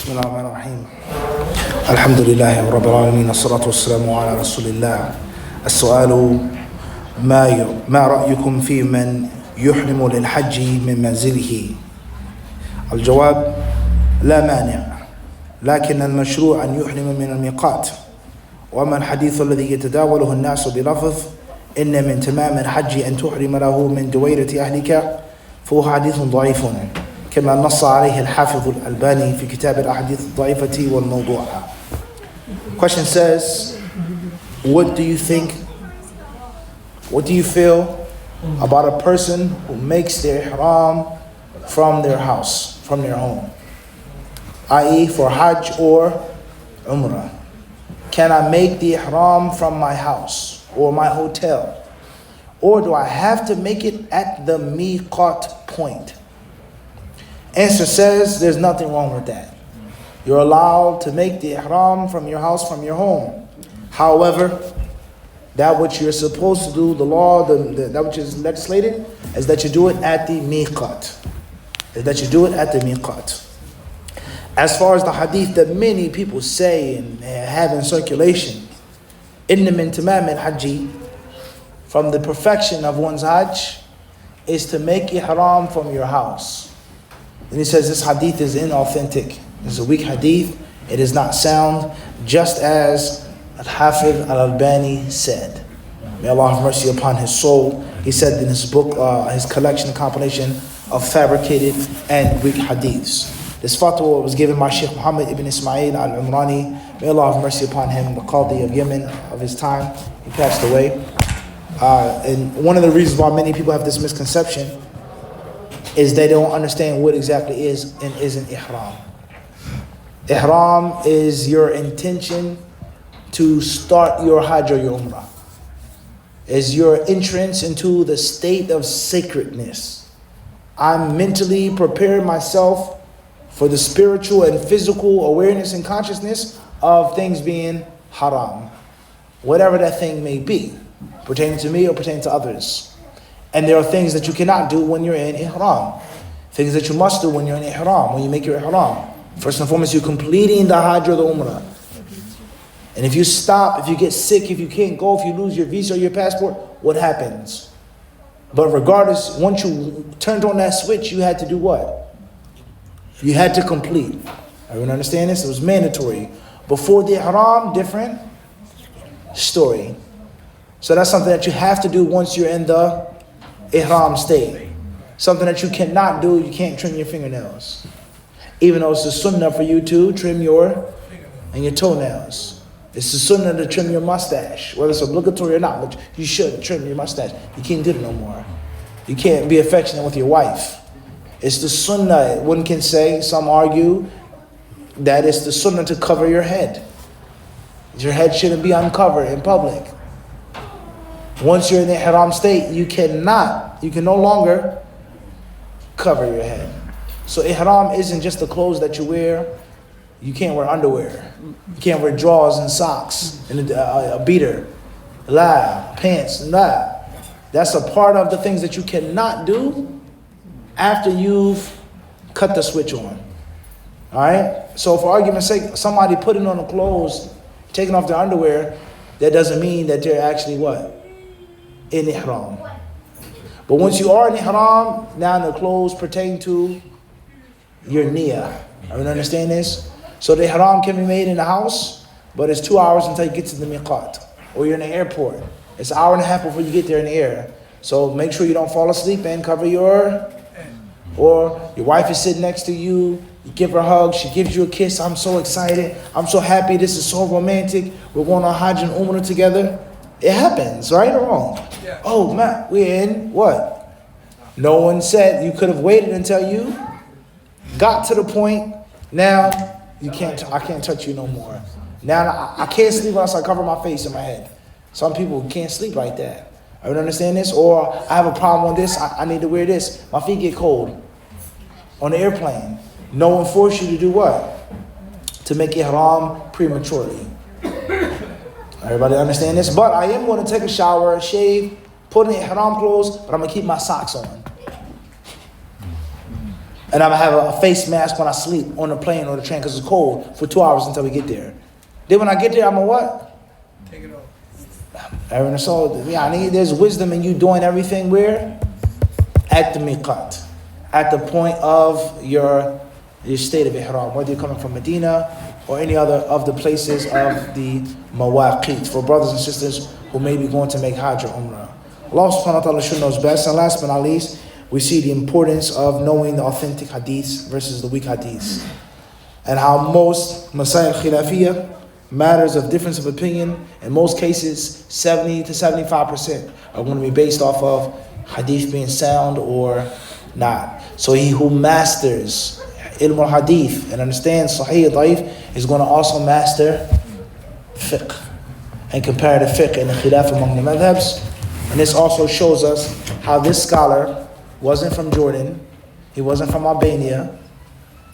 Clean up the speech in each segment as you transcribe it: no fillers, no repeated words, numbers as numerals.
بسم الله الرحمن الرحيم الحمد لله رب العالمين والصلاة والسلام على رسول الله. السؤال ما رأيكم في من يحرم للحج من منزله؟ الجواب لا مانع، لكن المشروع أن يحرم من الميقات. وما الحديث الذي يتداوله الناس بلفظ إن من تمام الحج أن تحرم له من دويرة أهلك، فهو حديث ضعيف كما نص عليه الحافظ الألباني في كتاب الأحاديث الضعيفة والموضوعة. Question says, what do you feel about a person who makes their ihram from their house, from their home, i.e. for Hajj or Umrah? Can I make the ihram from my house or my hotel? Or do I have to make it at the Meeqat point? Answer says there's nothing wrong with that. You're allowed to make the ihram from your house, from your home. However, that which you're supposed to do, the law, that which is legislated, is that you do it at the Meeqat. As far as the hadith that many people say and have in circulation, inna min tamam al-hajji, from the perfection of one's hajj, is to make ihram from your house. And he says this hadith is inauthentic. It's a weak hadith. It is not sound, just as Al-Hafiz Al-Albani said. May Allah have mercy upon his soul. He said in his book, his collection and compilation of fabricated and weak hadiths. This fatwa was given by Shaykh Muhammad ibn Isma'eel al-Imrani. May Allah have mercy upon him, the Qadi of Yemen of his time. He passed away. And one of the reasons why many people have this misconception is they don't understand what exactly is and isn't ihram. Ihram is your intention to start your hajj or your umrah. Is your entrance into the state of sacredness. I'm mentally preparing myself for the spiritual and physical awareness and consciousness of things being haram, whatever that thing may be, pertaining to me or pertaining to others. And there are things that you cannot do when you're in ihram. Things that you must do when you're in ihram, when you make your ihram. First and foremost, you're completing the hajj or the umrah. And if you stop, if you get sick, if you can't go, if you lose your visa or your passport, what happens? But regardless, once you turned on that switch, you had to do what? You had to complete. Everyone understand this? It was mandatory. Before the ihram, different story. So that's something that you have to do once you're in the ihram state. Something that you cannot do, you can't trim your fingernails. Even though it's a sunnah for you to trim your toenails. It's a sunnah to trim your mustache, whether it's obligatory or not, but you should trim your mustache. You can't do it no more. You can't be affectionate with your wife. It's the sunnah. One can say, some argue, that it's the sunnah to cover your head. Your head shouldn't be uncovered in public. Once you're in the ihram state, you can no longer cover your head. So ihram isn't just the clothes that you wear. You can't wear underwear. You can't wear drawers and socks and a beater, pants, That's a part of the things that you cannot do after you've cut the switch on. All right? So for argument's sake, somebody putting on the clothes, taking off their underwear, that doesn't mean that they're actually what? In ihram. But once you are in ihram, now the clothes pertain to your niyyah. Everyone understand this? So the ihram can be made in the house, but it's 2 hours until you get to the Meeqat. Or you're in the airport. It's an hour and a half before you get there in the air. So make sure you don't fall asleep and cover or your wife is sitting next to you, you give her a hug, she gives you a kiss. I'm so excited. I'm so happy. This is so romantic. We're going on Hajj and Umrah together. It happens, right or wrong? Yeah. Oh, man, we're in what? No one said you could have waited until you got to the point. Now, I can't touch you no more. Now, I can't sleep unless I cover my face and my head. Some people can't sleep like that. I don't understand this. Or I have a problem on this. I need to wear this. My feet get cold on the airplane. No one forced you to do what? To make ihram prematurely. Everybody understand this? But I am going to take a shower, shave, put in ihram clothes, but I'm going to keep my socks on. And I'm gonna have a face mask when I sleep on the plane or the train because it's cold for 2 hours until we get there. Then when I get there, I'm gonna what? Take it off. So there's wisdom in you doing everything where? At the Meeqat. At the point of your state of Ihram, whether you're coming from Medina or any other of the places of the Mawaqit, for brothers and sisters who may be going to make Hajj or Umrah. Allah subhanahu wa ta'ala should knows best. And last but not least, we see the importance of knowing the authentic hadiths versus the weak hadiths. And how most Masail Khilafiyah, matters of difference of opinion, in most cases 70 to 75% are going to be based off of hadith being sound or not. So he who masters ilm al-hadith and understands sahih da'if is going to also master fiqh and comparative fiqh and the khilaf among the madhabs. And this also shows us how this scholar wasn't from Jordan, he wasn't from Albania,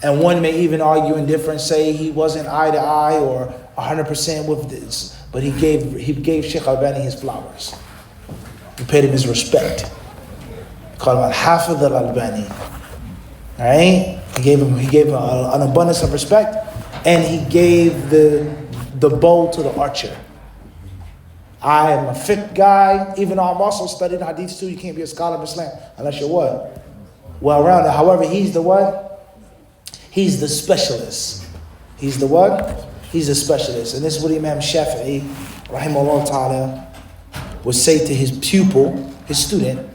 and one may even argue in difference, say he wasn't eye to eye or 100% with this, but he gave Shaykh Albani his flowers. He paid him his respect. He called him Al-Hafidh al-Albani. Alright? He gave him an abundance of respect, and he gave the bow to the archer. I am a fiqh guy, even though I'm also studying hadith too. You can't be a scholar of Islam unless you're what? Well-rounded. However, he's the what? He's the specialist. He's the what? He's a specialist. And this is what Imam Shafi'i, rahimahullah ta'ala, would say to his pupil, his student,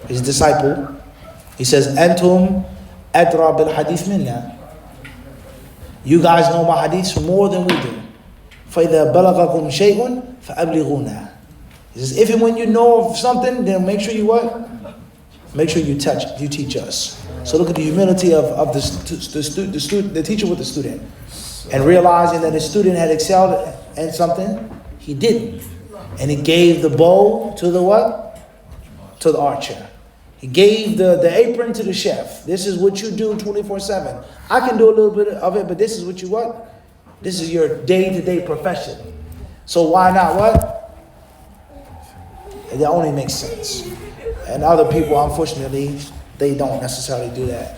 his disciple. He says, Antum adra bil hadith minna. You guys know about hadiths more than we do. فَإِذَا بَلَغَكُمْ شَيْءٌ فَأَبْلِغُونَا. He says, if and when you know of something, then make sure you what? Make sure you teach us. So look at the humility of the teacher with the student. And realizing that his student had excelled at something, he didn't. And he gave the bow to the what? To the archer. He gave the apron to the chef. This is what you do 24/7. I can do a little bit of it, but this is what you what? This is your day-to-day profession. So why not what? That only makes sense. And other people, unfortunately, they don't necessarily do that.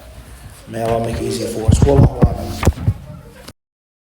May Allah make it easy for us. Wallahu a'lam.